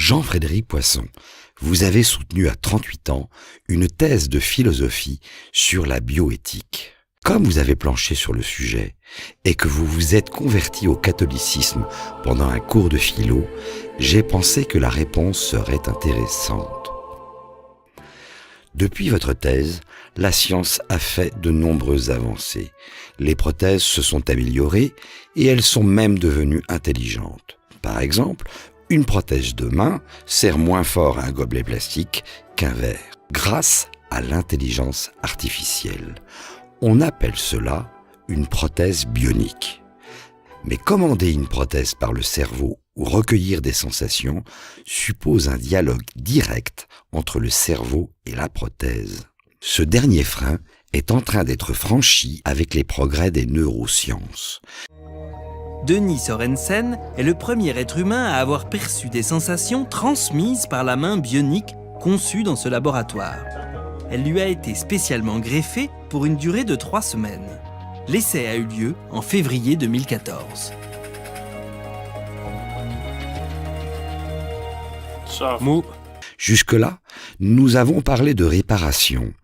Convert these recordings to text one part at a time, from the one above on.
Jean-Frédéric Poisson, vous avez soutenu à 38 ans une thèse de philosophie sur la bioéthique. Comme vous avez planché sur le sujet et que vous vous êtes converti au catholicisme pendant un cours de philo, j'ai pensé que la réponse serait intéressante. Depuis votre thèse, la science a fait de nombreuses avancées. Les prothèses se sont améliorées et elles sont même devenues intelligentes. Par exemple, une prothèse de main serre moins fort à un gobelet plastique qu'un verre, grâce à l'intelligence artificielle. On appelle cela une prothèse bionique. Mais commander une prothèse par le cerveau ou recueillir des sensations suppose un dialogue direct entre le cerveau et la prothèse. Ce dernier frein est en train d'être franchi avec les progrès des neurosciences. Denis Sorensen est le premier être humain à avoir perçu des sensations transmises par la main bionique conçue dans ce laboratoire. Elle lui a été spécialement greffée pour une durée de 3 semaines. L'essai a eu lieu en février 2014. Jusque-là, nous avons parlé de réparation.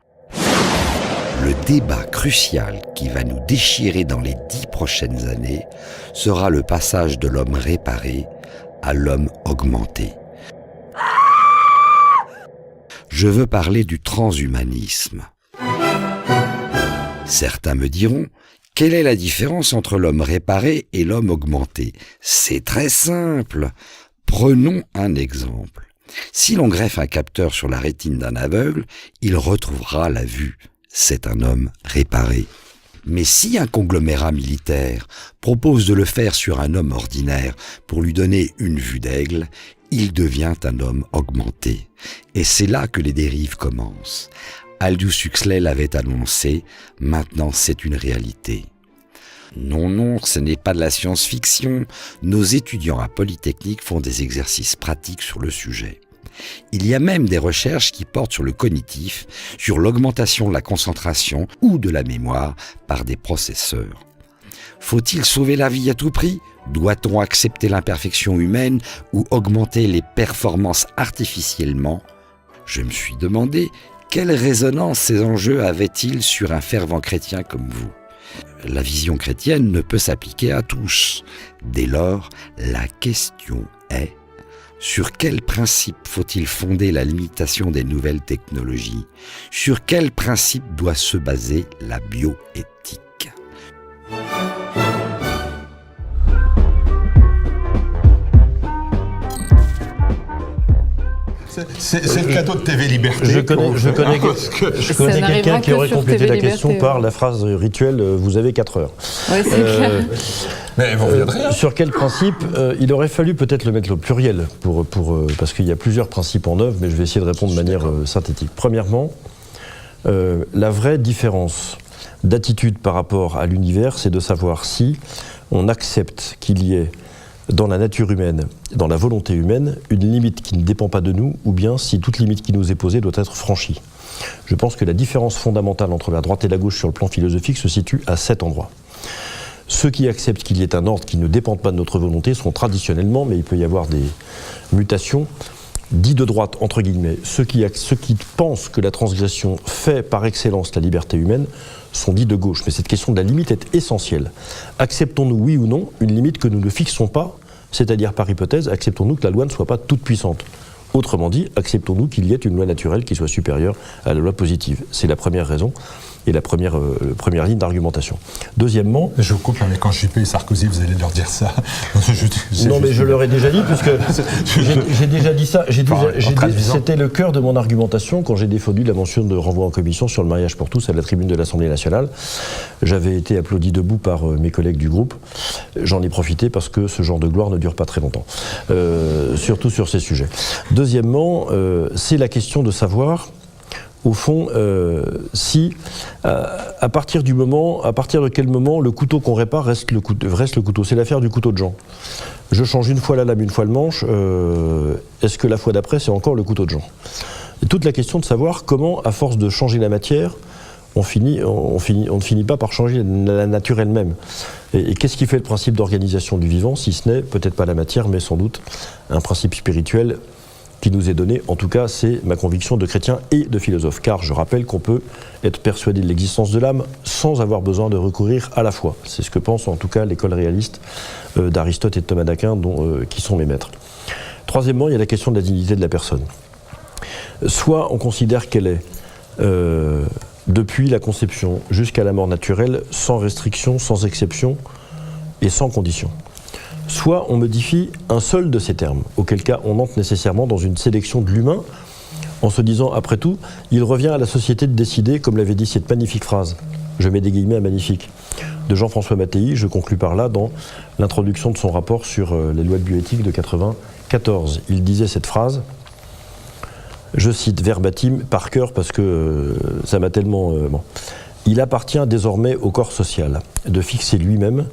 Le débat crucial qui va nous déchirer dans les 10 prochaines années sera le passage de l'homme réparé à l'homme augmenté. Je veux parler du transhumanisme. Certains me diront, quelle est la différence entre l'homme réparé et l'homme augmenté? C'est très simple. Prenons un exemple. Si l'on greffe un capteur sur la rétine d'un aveugle, il retrouvera la vue. C'est un homme réparé. Mais si un conglomérat militaire propose de le faire sur un homme ordinaire pour lui donner une vue d'aigle, il devient un homme augmenté. Et c'est là que les dérives commencent. Aldous Huxley l'avait annoncé, maintenant c'est une réalité. Non, ce n'est pas de la science-fiction. Nos étudiants à Polytechnique font des exercices pratiques sur le sujet. Il y a même des recherches qui portent sur le cognitif, sur l'augmentation de la concentration ou de la mémoire par des processeurs. Faut-il sauver la vie à tout prix? Doit-on accepter l'imperfection humaine ou augmenter les performances artificiellement? Je me suis demandé quelle résonance ces enjeux avaient-ils sur un fervent chrétien comme vous. La vision chrétienne ne peut s'appliquer à tous. Dès lors, la question est: sur quel principe faut-il fonder la limitation des nouvelles technologies? Sur quel principe doit se baser la bioéthique? C'est le cadeau de TV Liberté. Je connais quelqu'un qui aurait complété la question par la phrase rituelle « vous avez 4 heures ». Oui, c'est clair. Mais vous reviendrez. Sur quel principe il aurait fallu peut-être le mettre au pluriel, parce qu'il y a plusieurs principes en œuvre, mais je vais essayer de répondre de manière synthétique. Premièrement, la vraie différence d'attitude par rapport à l'univers, c'est de savoir si on accepte qu'il y ait dans la nature humaine, dans la volonté humaine, une limite qui ne dépend pas de nous, ou bien si toute limite qui nous est posée doit être franchie. Je pense que la différence fondamentale entre la droite et la gauche sur le plan philosophique se situe à cet endroit. Ceux qui acceptent qu'il y ait un ordre qui ne dépend pas de notre volonté sont traditionnellement, mais il peut y avoir des mutations, dits de droite, entre guillemets. Ceux qui pensent que la transgression fait par excellence la liberté humaine sont dits de gauche. Mais cette question de la limite est essentielle. Acceptons-nous, oui ou non, une limite que nous ne fixons pas, c'est-à-dire par hypothèse, acceptons-nous que la loi ne soit pas toute puissante. Autrement dit, acceptons-nous qu'il y ait une loi naturelle qui soit supérieure à la loi positive. C'est la première raison et la première ligne d'argumentation. Deuxièmement... Je vous coupe, mais quand JP et Sarkozy, vous allez leur dire ça. Non, mais je leur ai déjà dit, puisque j'ai déjà dit ça. C'était le cœur de mon argumentation quand j'ai défendu la mention de renvoi en commission sur le mariage pour tous à la tribune de l'Assemblée nationale. J'avais été applaudi debout par mes collègues du groupe. J'en ai profité parce que ce genre de gloire ne dure pas très longtemps, surtout sur ces sujets. Deuxièmement, c'est la question de savoir, au fond, si, à partir de quel moment le couteau qu'on répare reste le couteau. C'est l'affaire du couteau de Jean. Je change une fois la lame, une fois le manche, est-ce que la fois d'après, c'est encore le couteau de Jean? Et toute la question de savoir comment, à force de changer la matière, on ne finit pas par changer la nature elle-même. Et qu'est-ce qui fait le principe d'organisation du vivant, si ce n'est peut-être pas la matière, mais sans doute un principe spirituel qui nous est donné, en tout cas c'est ma conviction de chrétien et de philosophe, car je rappelle qu'on peut être persuadé de l'existence de l'âme sans avoir besoin de recourir à la foi. C'est ce que pense en tout cas l'école réaliste d'Aristote et de Thomas d'Aquin, qui sont mes maîtres. Troisièmement, il y a la question de la dignité de la personne. Soit on considère qu'elle est, depuis la conception jusqu'à la mort naturelle, sans restriction, sans exception et sans condition. Soit on modifie un seul de ces termes, auquel cas on entre nécessairement dans une sélection de l'humain, en se disant, après tout, il revient à la société de décider, comme l'avait dit cette magnifique phrase, je mets des guillemets à magnifique, de Jean-François Mattei, je conclus par là dans l'introduction de son rapport sur les lois de bioéthique de 1994. Il disait cette phrase, je cite verbatim, par cœur, parce que ça m'a tellement... bon. Il appartient désormais au corps social de fixer lui-même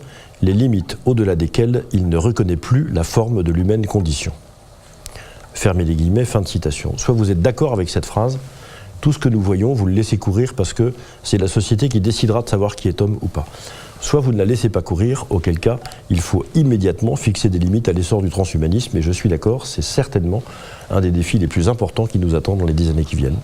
les limites au-delà desquelles il ne reconnaît plus la forme de l'humaine condition. Fermez les guillemets, fin de citation. Soit vous êtes d'accord avec cette phrase, tout ce que nous voyons, vous le laissez courir parce que c'est la société qui décidera de savoir qui est homme ou pas. Soit vous ne la laissez pas courir, auquel cas il faut immédiatement fixer des limites à l'essor du transhumanisme, et je suis d'accord, c'est certainement un des défis les plus importants qui nous attendent dans les 10 années qui viennent.